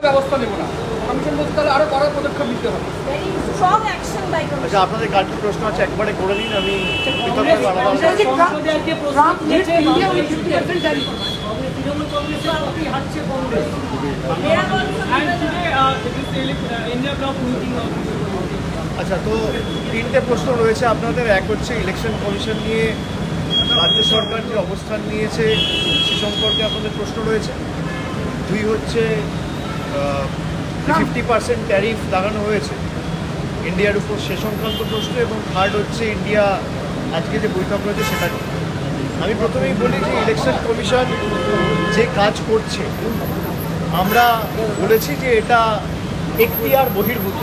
ব্যবস্থা নেব না। কমিশন বলতে তাহলে আরো কড়া পদক্ষেপ নিতে হবে। আচ্ছা, আপনাদের কালকে প্রশ্ন আছে, একবারে করে নিন। আমি আচ্ছা, তো তিনটে প্রশ্ন রয়েছে আপনাদের। এক হচ্ছে ইলেকশন কমিশন নিয়ে রাজ্য সরকার যে অবস্থান নিয়েছে সে সম্পর্কে আপনাদের প্রশ্ন রয়েছে। দুই হচ্ছে 50% ট্যারিফ লাগানো হয়েছে ইন্ডিয়ার উপর, সে সংক্রান্ত প্রশ্ন। এবং থার্ড হচ্ছে ইন্ডিয়া আজকে যে বৈঠক রয়েছে সেটা নিয়ে। আমি প্রথমেই বলি যে ইলেকশন কমিশন যে কাজ করছে, আমরা বলেছি যে এটা এখতিয়ার বহির্ভূত।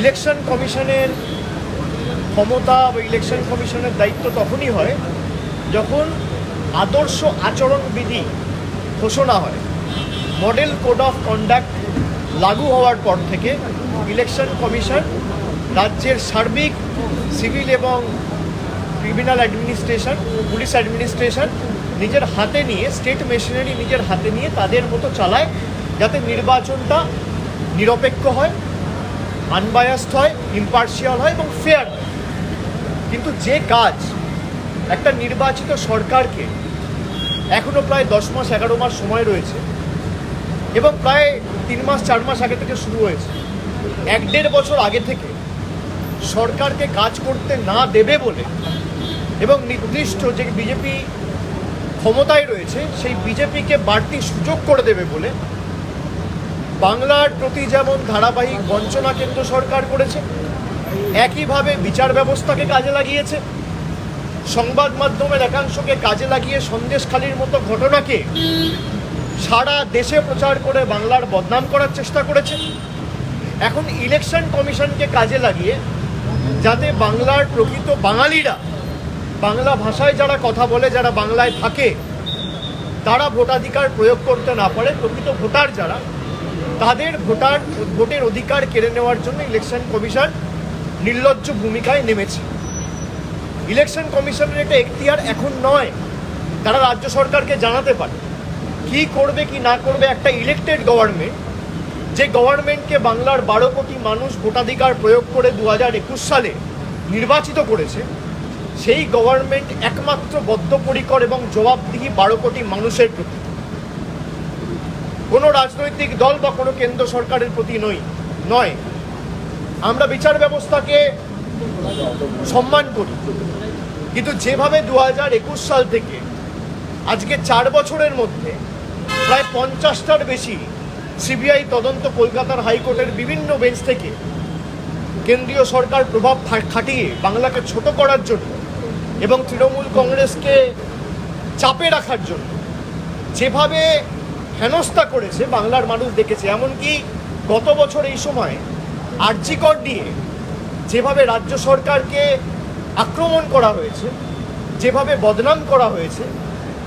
ইলেকশন কমিশনের ক্ষমতা বা ইলেকশন কমিশনের দায়িত্ব তখনই হয় যখন আদর্শ আচরণবিধি ঘোষণা হয়। মডেল কোড অফ কন্ডাক্ট লাগু হওয়ার পর থেকে ইলেকশন কমিশন রাজ্যের সার্বিক সিভিল এবং ক্রিমিনাল অ্যাডমিনিস্ট্রেশন, পুলিশ অ্যাডমিনিস্ট্রেশন নিজের হাতে নিয়ে, স্টেট মেশিনারি নিজের হাতে নিয়ে তাদের মতো চালায়, যাতে নির্বাচনটা নিরপেক্ষ হয়, আনবায়াসড হয়, ইম্পার্শিয়াল হয় এবং ফেয়ার হয়। কিন্তু যে কাজ একটা নির্বাচিত সরকারকে এখনও প্রায় 10 মাস 11 মাস সময় রয়েছে এবং প্রায় 3 মাস 4 মাস আগে থেকে শুরু হয়েছে, 1-1.5 বছর আগে থেকে সরকারকে কাজ করতে না দেবে বলে এবং নির্দিষ্ট যে বিজেপি ক্ষমতায় রয়েছে সেই বিজেপিকে বাড়তি সুযোগ করে দেবে বলে বাংলার প্রতি যেমন ধারাবাহিক বঞ্চনা কেন্দ্র সরকার করেছে, একইভাবে বিচার ব্যবস্থাকে কাজে লাগিয়েছে, সংবাদ মাধ্যমের একাংশকে কাজে লাগিয়ে সন্দেশখালির মতো ঘটনাকে সারা দেশে প্রচার করে বাংলার বদনাম করার চেষ্টা করেছে। এখন ইলেকশন কমিশনকে কাজে লাগিয়ে যাতে বাংলার প্রকৃত বাঙালিরা, বাংলা ভাষায় যারা কথা বলে, যারা বাংলায় থাকে, তারা ভোটাধিকার প্রয়োগ করতে না পারে, প্রকৃত ভোটার যারা, তাদের ভোটের অধিকার কেড়ে নেওয়ার জন্য ইলেকশন কমিশন নির্লজ্জ ভূমিকায় নেমেছে। ইলেকশন কমিশনের একটা এখতিয়ার এখন নয়, তারা রাজ্য সরকারকে জানাতে পারে কি করবে কি না করবে। একটা ইলেক্টেড গভর্নমেন্ট, যে গভর্নমেন্টকে বাংলার 12 কোটি মানুষ ভোটাধিকার প্রয়োগ করে 2021 সালে নির্বাচিত করেছে, সেই গভর্নমেন্ট একমাত্র বদ্ধপরিকর এবং জবাবদিহি 12 কোটি মানুষের প্রতি, কোনো রাজনৈতিক দল বা কোনো কেন্দ্র সরকারের প্রতি নয়। আমরা বিচার ব্যবস্থাকে সম্মান করি, কিন্তু যেভাবে 2021 সাল থেকে আজকে 4 বছরের মধ্যে প্রায় 50টার বেশি সিবিআই তদন্ত কলকাতার হাইকোর্টের বিভিন্ন বেঞ্চ থেকে কেন্দ্রীয় সরকার প্রভাব খাটিয়ে বাংলাকে ছোট করার জন্য এবং তৃণমূল কংগ্রেসকে চাপে রাখার জন্য যেভাবে হেনস্থা করেছে বাংলার মানুষ দেখেছে। এমনকি গত বছর এই সময় আরজি কর নিয়ে যেভাবে রাজ্য সরকারকে আক্রমণ করা হয়েছে, যেভাবে বদনাম করা হয়েছে,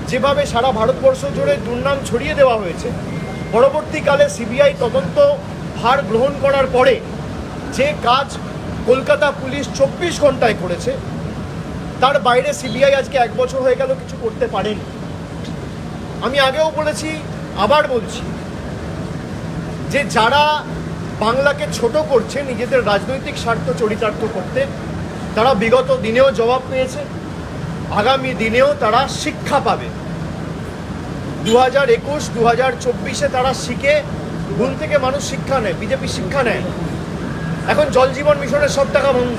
যেভাবে সারা ভারতবর্ষ জুড়ে দুর্নাম ছড়িয়ে দেওয়া হয়েছে, পরবর্তীকালে সিবিআই তদন্ত ভার গ্রহণ করার পরে যে কাজ কলকাতা পুলিশ 24 ঘন্টায় করেছে, তার বাইরে সিবিআই আজকে 1 বছর হয়ে গেল কিছু করতে পারেনি। আমি আগেও বলেছি, আবার বলছি, যে যারা বাংলাকে ছোট করছে নিজেদের রাজনৈতিক স্বার্থ চরিতার্থ করতে, তারা বিগত দিনেও জবাব পেয়েছে, আগামী দিনেও তারা শিক্ষা পাবে। 2021, 2024-এ তারা শিখে, ভুল থেকে মানুষ শিক্ষা নেয়, বিজেপি শিক্ষা নেয়। এখন জল জীবন মিশনের সব টাকা বন্ধ,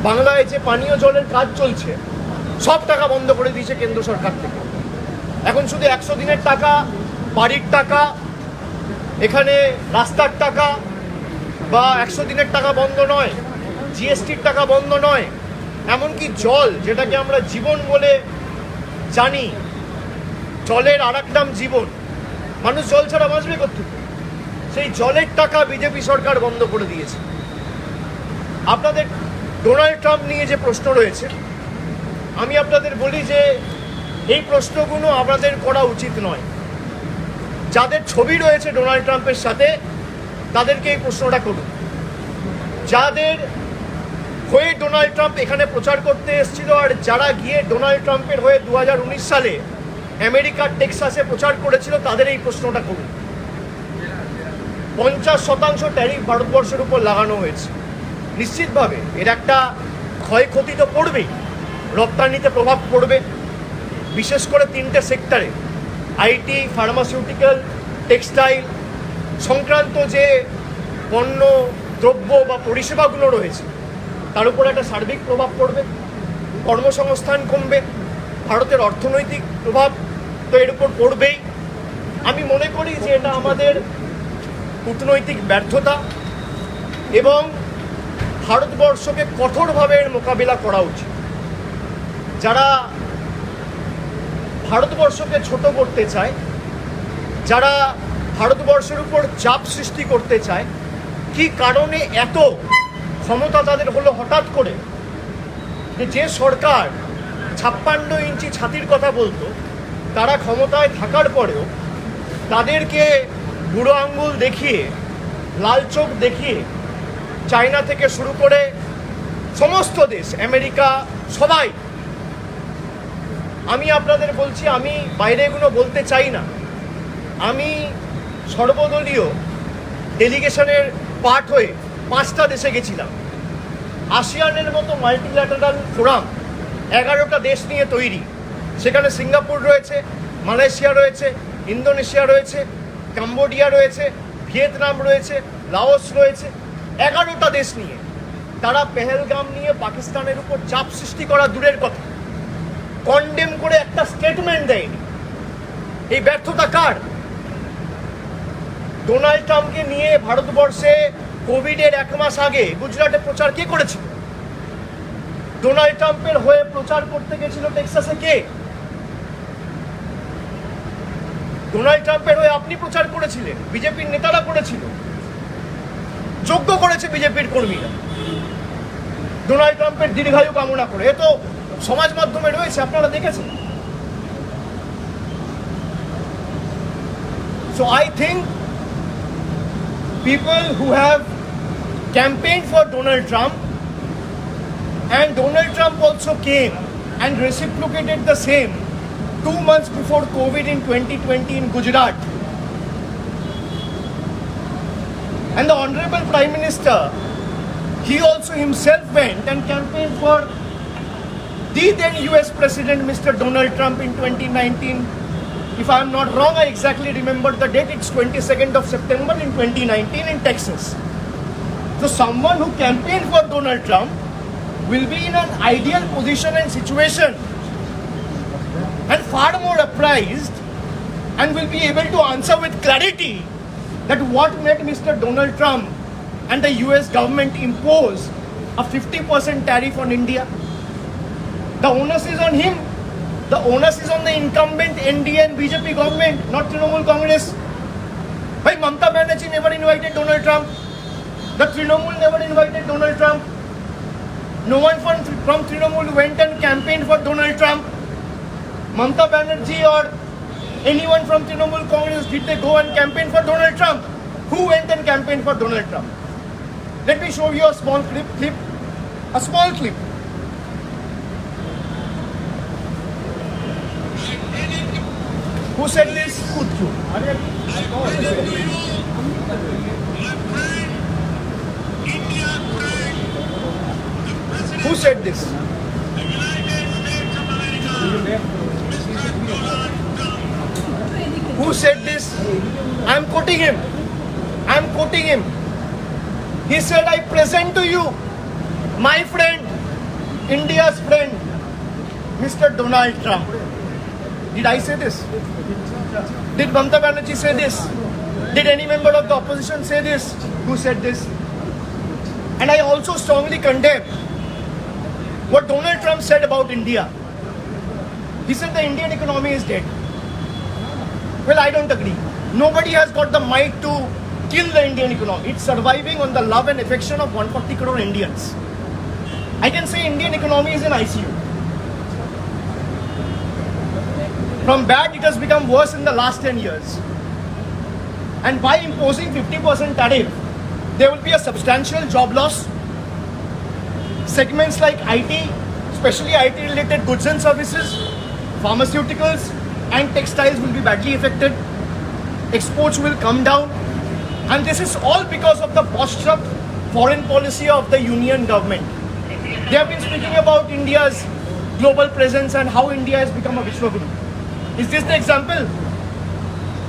বাংলায় যে পানীয় জলের কাজ চলছে সব টাকা বন্ধ করে দিয়েছে কেন্দ্র সরকার থেকে। এখন শুধু 100 দিনের টাকা, বাড়ির টাকা, এখানে রাস্তার টাকা বা 100 দিনের টাকা বন্ধ নয়, জিএসটির টাকা বন্ধ নয়, এমনকি জল, যেটাকে আমরা জীবন বলে জানি, জলের আর এক নাম জীবন, মানুষ জল ছাড়া বাঁচবে কোত্থেকে, সেই জলের টাকা বিজেপি সরকার বন্ধ করে দিয়েছে। আপনাদের ডোনাল্ড ট্রাম্প নিয়ে যে প্রশ্ন রয়েছে, আমি আপনাদের বলি যে এই প্রশ্নগুলো আপনাদের করা উচিত নয়। যাদের ছবি রয়েছে ডোনাল্ড ট্রাম্পের সাথে তাদেরকে এই প্রশ্নটা করুন। যাদের হয়ে ডোনাল্ড ট্রাম্প এখানে প্রচার করতে এসেছিল আর যারা গিয়ে ডোনাল্ড ট্রাম্পের হয়ে 2019 সালে আমেরিকার টেক্সাসে প্রচার করেছিল, তাদের এই প্রশ্নটা করুন। 50% ট্যারিফ ভারতবর্ষের উপর লাগানো হয়েছে। নিশ্চিতভাবে এর একটা ক্ষয়ক্ষতি তো পড়বেই, রপ্তানিতে প্রভাব পড়বে, বিশেষ করে 3টে সেক্টরে, আইটি, ফার্মাসিউটিক্যাল, টেক্সটাইল সংক্রান্ত যে পণ্য, দ্রব্য বা পরিষেবাগুলো রয়েছে তার উপর একটা সার্বিক প্রভাব পড়বে, কর্মসংস্থান কমবে, ভারতের অর্থনৈতিক প্রভাব তো এর উপর পড়বেই। আমি মনে করি যে এটা আমাদের কূটনৈতিক ব্যর্থতা এবং ভারতবর্ষকে কঠোরভাবে এর মোকাবিলা করা উচিত। যারা ভারতবর্ষকে ছোট করতে চায়, যারা ভারতবর্ষের উপর চাপ সৃষ্টি করতে চায়, কি কারণে এত ক্ষমতা তাদের হলো হঠাৎ করে, যে সরকার 56 ইঞ্চি ছাতির কথা বলতো, তারা ক্ষমতায় থাকার পরেও তাদেরকে বুড়ো আঙ্গুল দেখিয়ে, লাল চোখ দেখিয়ে চায়না থেকে শুরু করে সমস্ত দেশ, আমেরিকা, সবাই, আমি আপনাদের বলছি, আমি বাইরে এগুলো বলতে চাই না, আমি সর্বদলীয় ডেলিগেশনের পার্ট হয়ে 5টা দেশে গেছিলাম। আসিয়ানের মতো মাল্টিল্যাটারাল ফোরাম 11টা দেশ নিয়ে তৈরি, সেখানে সিঙ্গাপুর রয়েছে, মালয়েশিয়া রয়েছে, ইন্দোনেশিয়া রয়েছে, কাম্বোডিয়া রয়েছে, ভিয়েতনাম রয়েছে, লাওস রয়েছে, 11টা দেশ নিয়ে তারা পেহেলগাম নিয়ে পাকিস্তানের উপর চাপ সৃষ্টি করা দূরের কথা, কন্ডেম করে একটা স্টেটমেন্ট দেয়নি। এই ব্যর্থতা কার? ডোনাল্ড ট্রাম্পকে নিয়ে ভারতবর্ষে কোভিডের 1 মাস আগে গুজরাটে প্রচার কে করেছিল? ডোনাল্ড ট্রাম্পের হয়ে প্রচার করতে গেছিল টেক্সাসে কে? ডোনাল্ড ট্রাম্পের হয়ে আপনি প্রচার করেছিলেন, বিজেপির নেতারা করেছিল, যোগ্য করেছে বিজেপির কর্মীরা ডোনাল্ড ট্রাম্পের দীর্ঘায়ু কামনা করে। এ তো সমাজ মাধ্যমে রয়েছে, আপনারা দেখেছেন। So I think people who have campaigned for Donald Trump, and Donald Trump also came and reciprocated the same 2 months before COVID in 2020 in Gujarat. And the Honorable Prime Minister, he also himself went and campaigned for the then US President Mr. Donald Trump in 2019. If I am not wrong, I exactly remember the date, it's 22nd of September in 2019 in Texas. So someone who campaigned for Donald Trump will be in an ideal position and situation and far more apprised and will be able to answer with clarity that what made Mr. Donald Trump and the US government impose a 50% tariff on India. The onus is on him. The onus is on the incumbent NDA and BJP government, not Trinamool Congress. Why Mamata Banerjee never invited Donald Trump? The Trinamool never invited Donald Trump. No one from Trinamool went and campaigned for Donald Trump. Mamata Banerjee or anyone from Trinamool Congress, did they go and campaign for Donald Trump? Who went and campaigned for Donald Trump? Let me show you a small clip. Who said this? Who said this? Who said this? I am quoting him. He said, I present to you my friend, India's friend, Mr. Donald Trump. Did I say this? Did Mamata Banerjee say this? Did any member of the opposition say this? Who said this? And I also strongly condemn what Donald Trump said about India. He said the Indian economy is dead. Well, I don't agree. Nobody has got the might to kill the Indian economy. It's surviving on the love and affection of 140 crore Indians. I can say Indian economy is in ICU. From bad, it has become worse in the last 10 years. And by imposing 50% tariff, there will be a substantial job loss. Segments like IT, especially IT-related goods and services, pharmaceuticals, and textiles will be badly affected. Exports will come down. And this is all because of the botched-up foreign policy of the union government. They have been speaking about India's global presence and how India has become a Vishwaguru. Is this the example?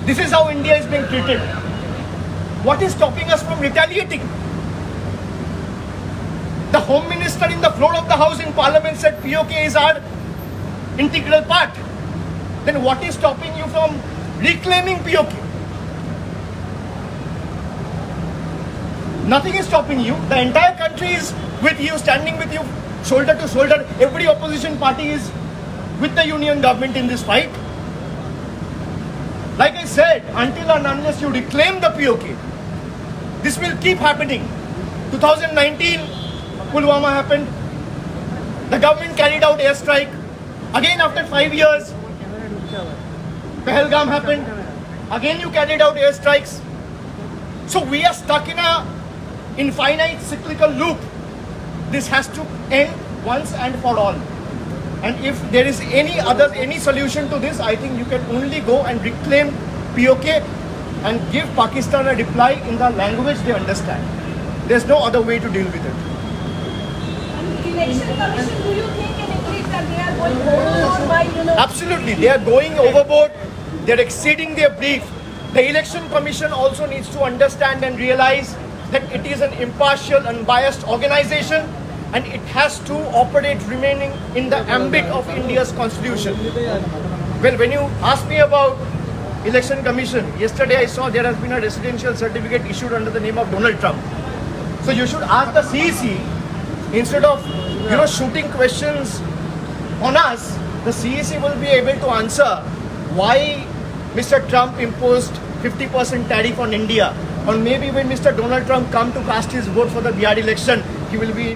This is how India is being treated. What is stopping us from retaliating? The Home Minister in the floor of the House in Parliament said POK is our integral part. Then what is stopping you from reclaiming POK? Nothing is stopping you. The entire country is with you, standing with you, shoulder to shoulder. Every opposition party is with the union government in this fight. Like I said, until and unless you reclaim the POK, this will keep happening. 2019, Pulwama happened. The government carried out airstrike. Again, after 5 years, Pahalgam happened. Again, you carried out airstrikes. So we are stuck in a infinite cyclical loop. This has to end once and for all. And if there is any solution to this, I think you can only go and reclaim POK and give Pakistan a reply in the language they understand. There's no other way to deal with it. Election Commission, do you think in English that they are going overboard by, Absolutely, they are going overboard. They're exceeding their brief. The Election Commission also needs to understand and realize that it is an impartial, unbiased organization, and it has to operate remaining in the ambit of India's constitution. Well, when you ask me about Election Commission, yesterday I saw there has been a residential certificate issued under the name of Donald Trump. So you should ask the CEC, instead of shooting questions on us, the CEC will be able to answer why Mr. Trump imposed 50% tariff on India. Or maybe when Mr. Donald Trump come to cast his vote for the Bihar election, he will be